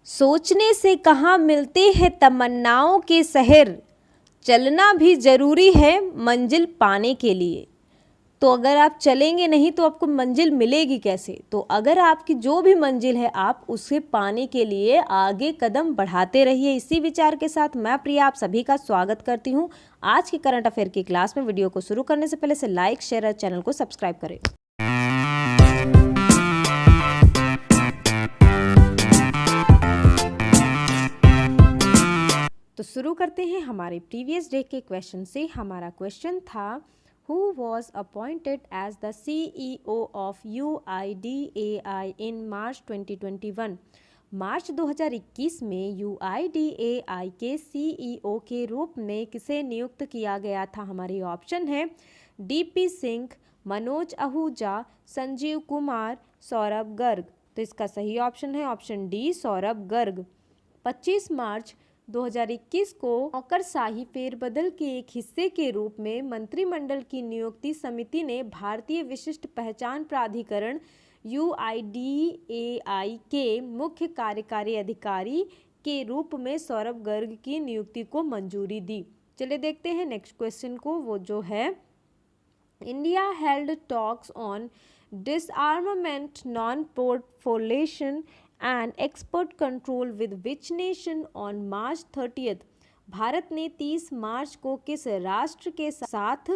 सोचने से कहाँ मिलते हैं तमन्नाओं के शहर, चलना भी ज़रूरी है मंजिल पाने के लिए। तो अगर आप चलेंगे नहीं तो आपको मंजिल मिलेगी कैसे? तो अगर आपकी जो भी मंजिल है आप उसे पाने के लिए आगे कदम बढ़ाते रहिए। इसी विचार के साथ मैं प्रिया आप सभी का स्वागत करती हूँ आज की करंट अफेयर की क्लास में। वीडियो को शुरू करने से पहले से लाइक शेयर और चैनल को सब्सक्राइब करें। तो शुरू करते हैं हमारे प्रीवियस डे के क्वेश्चन से। हमारा क्वेश्चन था who was appointed as the CEO of UIDAI in March 2021। मार्च 2021 में UIDAI के CEO के रूप में किसे नियुक्त किया गया था? हमारे ऑप्शन है DP सिंह, मनोज आहूजा, संजीव कुमार, सौरभ गर्ग। तो इसका सही ऑप्शन है ऑप्शन डी सौरभ गर्ग। 25 मार्च 2021 को नौकरशाही फेरबदल के एक हिस्से के रूप में मंत्रिमंडल की नियुक्ति समिति ने भारतीय विशिष्ट पहचान प्राधिकरण UIDAI के मुख्य कार्यकारी अधिकारी के रूप में सौरभ गर्ग की नियुक्ति को मंजूरी दी। चलिए देखते हैं नेक्स्ट क्वेश्चन को, वो जो है India held talks on डिसआर्मामेंट non proliferation and export control with which nation on March 30th। Bharat ने 30 मार्च को किस राष्ट्र के साथ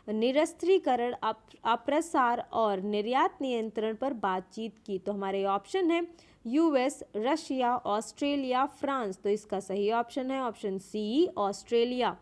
निरस्त्रीकरण, अप्रसार और निर्यात नियंत्रण पर बातचीत की? तो हमारे ऑप्शन है US, रशिया, ऑस्ट्रेलिया, फ्रांस। तो इसका सही ऑप्शन है ऑप्शन सी ऑस्ट्रेलिया।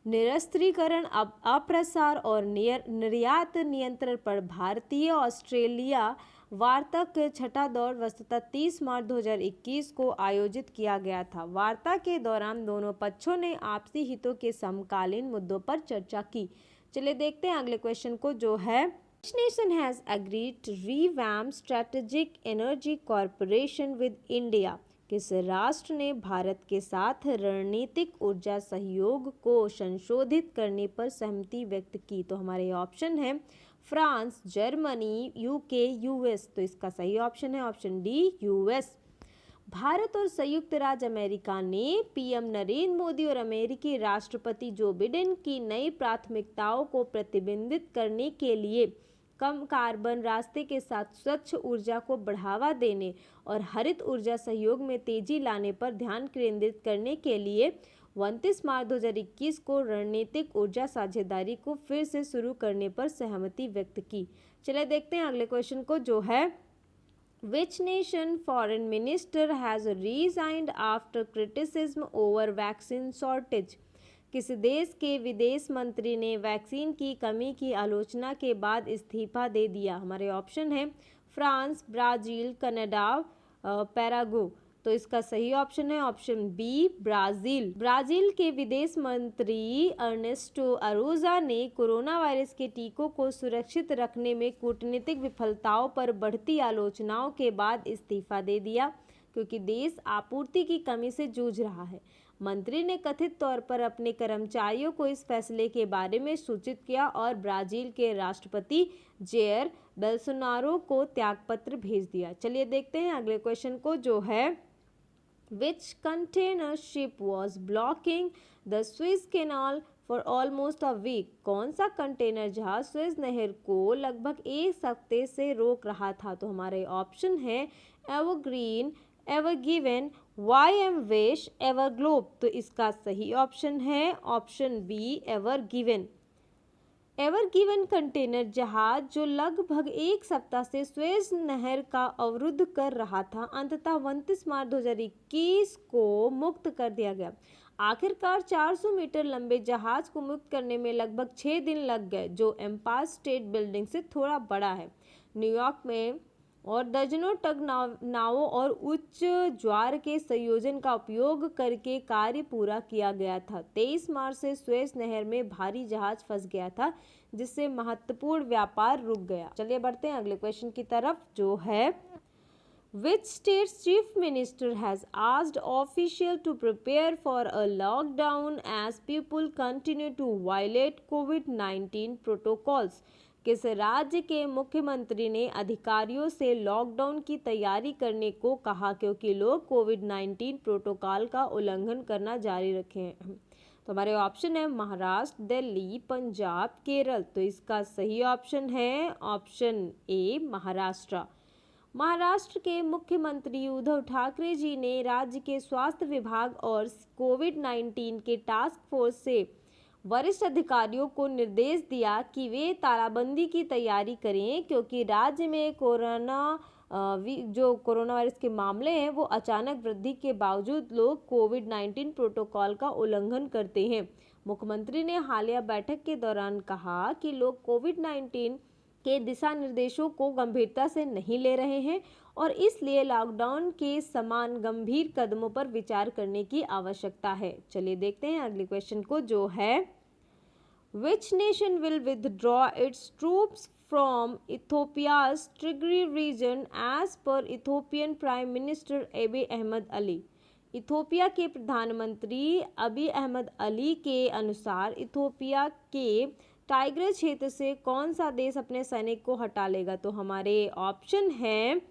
निरस्त्रीकरण, अप्रसार और निर्यात नियंत्रण पर भारतीय ऑस्ट्रेलिया वार्ता के छठा दौर वस्तुतः 30 मार्च 2021 को आयोजित किया गया था। वार्ता के दौरान दोनों पक्षों ने आपसी हितों के समकालीन मुद्दों पर चर्चा की। चलिए देखते हैं अगले क्वेश्चन को, जो है Which nation has agreed to revamp strategic energy cooperation with India? किस राष्ट्र ने भारत के साथ रणनीतिक ऊर्जा सहयोग को संशोधित करने पर सहमति व्यक्त की? तो हमारे ऑप्शन है फ्रांस, जर्मनी, UK, US। तो इसका सही ऑप्शन है ऑप्शन डी US। भारत और संयुक्त राज्य अमेरिका ने PM नरेंद्र मोदी और अमेरिकी राष्ट्रपति जो बिडेन की नई प्राथमिकताओं को प्रतिबिंबित करने के लिए कम कार्बन रास्ते के साथ स्वच्छ ऊर्जा को बढ़ावा देने और हरित ऊर्जा सहयोग में तेजी लाने पर ध्यान केंद्रित करने के लिए 29 मार्च 2021 को रणनीतिक ऊर्जा साझेदारी को फिर से शुरू करने पर सहमति व्यक्त की। चलिए देखते हैं अगले क्वेश्चन को, जो है Which nation foreign minister has resigned after criticism over vaccine shortage? किस देश के विदेश मंत्री ने वैक्सीन की कमी की आलोचना के बाद इस्तीफा दे दिया? हमारे ऑप्शन है फ्रांस, ब्राज़ील, कनाडा, पैरागो। तो इसका सही ऑप्शन है ऑप्शन बी ब्राज़ील। ब्राज़ील के विदेश मंत्री अर्नेस्टो अरोजा ने कोरोना वायरस के टीकों को सुरक्षित रखने में कूटनीतिक विफलताओं पर बढ़ती आलोचनाओं के बाद इस्तीफा दे दिया क्योंकि देश आपूर्ति की कमी से जूझ रहा है। मंत्री ने कथित तौर पर अपने कर्मचारियों को इस फैसले के बारे में सूचित किया और ब्राज़ील के राष्ट्रपति जेयर बोल्सोनारो को त्यागपत्र भेज दिया। चलिए देखते हैं अगले क्वेश्चन को, जो है Which container ship was blocking the Suez Canal for almost a week? कौन सा कंटेनर जहाज सुएज नहर को लगभग एक हफ्ते से रोक रहा था? तो हमारे ऑप्शन है एवरग्रीन, एवरगिवन, YM विश, एवरग्लोब। तो इसका सही ऑप्शन है ऑप्शन बी एवरगिवन। एवरगिवन कंटेनर जहाज जो लगभग एक सप्ताह से सुएज नहर का अवरुद्ध कर रहा था, अंततः 29 मार्च 2021 को मुक्त कर दिया गया। आखिरकार 400 मीटर लंबे जहाज को मुक्त करने में लगभग 6 दिन लग गए, जो एम्पायर स्टेट बिल्डिंग से थोड़ा बड़ा है। न्यूयॉर्क में और दर्जनों टग नावों और उच्च ज्वार के संयोजन का उपयोग करके कार्य पूरा किया गया था। 23 मार्च से सुएज नहर में भारी जहाज फंस गया था, जिससे महत्वपूर्ण व्यापार रुक गया। चलिए बढ़ते हैं अगले क्वेश्चन की तरफ, जो है Which state's chief minister has asked officials to prepare for a lockdown as people continue to violate COVID-19 protocols? किस राज्य के मुख्यमंत्री ने अधिकारियों से लॉकडाउन की तैयारी करने को कहा क्योंकि लोग कोविड-19 प्रोटोकॉल का उल्लंघन करना जारी रखे हैं? तो हमारे ऑप्शन है महाराष्ट्र, दिल्ली, पंजाब, केरल। तो इसका सही ऑप्शन है ऑप्शन ए महाराष्ट्र। महाराष्ट्र के मुख्यमंत्री उद्धव ठाकरे जी ने राज्य के स्वास्थ्य विभाग और कोविड-19 के टास्क फोर्स से वरिष्ठ अधिकारियों को निर्देश दिया कि वे तालाबंदी की तैयारी करें क्योंकि राज्य में कोरोना वायरस के मामले हैं वो अचानक वृद्धि के बावजूद लोग कोविड-19 प्रोटोकॉल का उल्लंघन करते हैं। मुख्यमंत्री ने हालिया बैठक के दौरान कहा कि लोग कोविड-19 के दिशा निर्देशों को गंभीरता से नहीं ले रहे हैं और इसलिए लॉकडाउन के समान गंभीर कदमों पर विचार करने की आवश्यकता है। चलिए देखते हैं अगले क्वेश्चन को जो है Which nation will withdraw its troops from Ethiopia's Tigray region as per Ethiopian Prime Minister Abiy Ahmed Ali? Ethiopia के प्रधानमंत्री अबी अहमद अली के अनुसार इथोपिया के टाइग्रे क्षेत्र से कौन सा देश अपने सैनिक को हटा लेगा? तो हमारे ऑप्शन हैं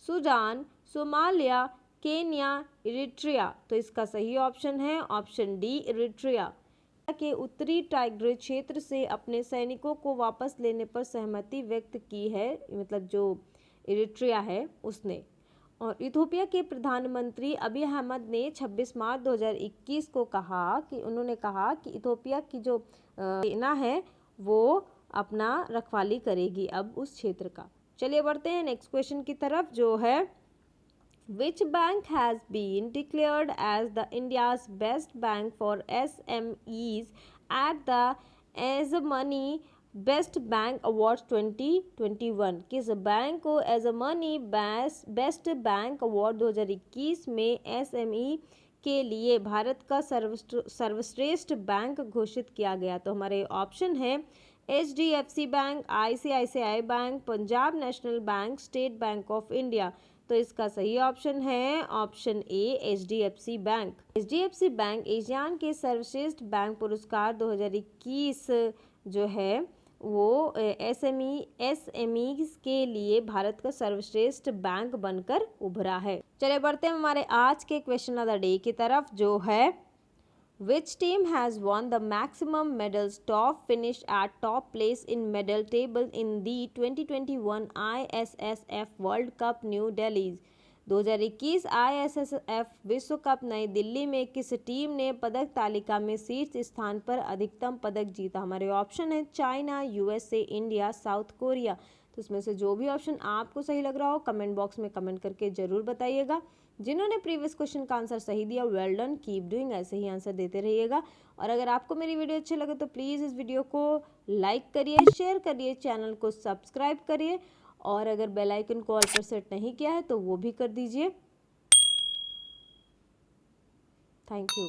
सूडान, सोमालिया, केन्या, इरिट्रिया। तो इसका सही ऑप्शन है ऑप्शन डी इरिट्रिया। के उत्तरी टाइग्रे क्षेत्र से अपने सैनिकों को वापस लेने पर सहमति व्यक्त की है, मतलब जो इरिट्रिया है उसने। और इथोपिया के प्रधानमंत्री अबी अहमद ने 26 मार्च 2021 को उन्होंने कहा कि इथोपिया की जो सेना है वो अपना रखवाली करेगी अब उस क्षेत्र का। चलिए बढ़ते हैं नेक्स्ट क्वेश्चन की तरफ जो है Which bank has been declared as the India's best bank for SMEs at the ASMoney Best Bank Awards 2021? किस बैंक को ASMoney बेस्ट बैंक अवार्ड 2021 में SME के लिए भारत का सर्वश्रेष्ठ बैंक घोषित किया गया? तो हमारे ऑप्शन है HDFC bank, ICICI bank, Punjab national bank, state bank of India. तो इसका सही ऑप्शन है ऑप्शन ए HDFC बैंक। HDFC बैंक एशियान के सर्वश्रेष्ठ बैंक पुरस्कार 2021 जो है वो SME के लिए भारत का सर्वश्रेष्ठ बैंक बनकर उभरा है। चलिए बढ़ते हैं हमारे आज के क्वेश्चन ऑफ द डे की तरफ जो है Which team has won the maximum medals top finished at top place in medal table in the 2021 ISSF World Cup New Delhi? 2021 ISSF विश्व कप नई दिल्ली में किस टीम ने पदक तालिका में शीर्ष स्थान पर अधिकतम पदक जीता? हमारे ऑप्शन है China, USA, India, south Korea. तो इसमें से जो भी ऑप्शन आपको सही लग रहा हो कमेंट बॉक्स में कमेंट करके जरूर बताइएगा। जिन्होंने प्रीवियस क्वेश्चन का आंसर सही दिया वेल डन, कीप डूइंग, ऐसे ही आंसर देते रहिएगा। और अगर आपको मेरी वीडियो अच्छी लगे तो प्लीज़ इस वीडियो को लाइक करिए, शेयर करिए, चैनल को सब्सक्राइब करिए और अगर बेल आइकन को ऑल पर सेट नहीं किया है तो वो भी कर दीजिए। Thank you.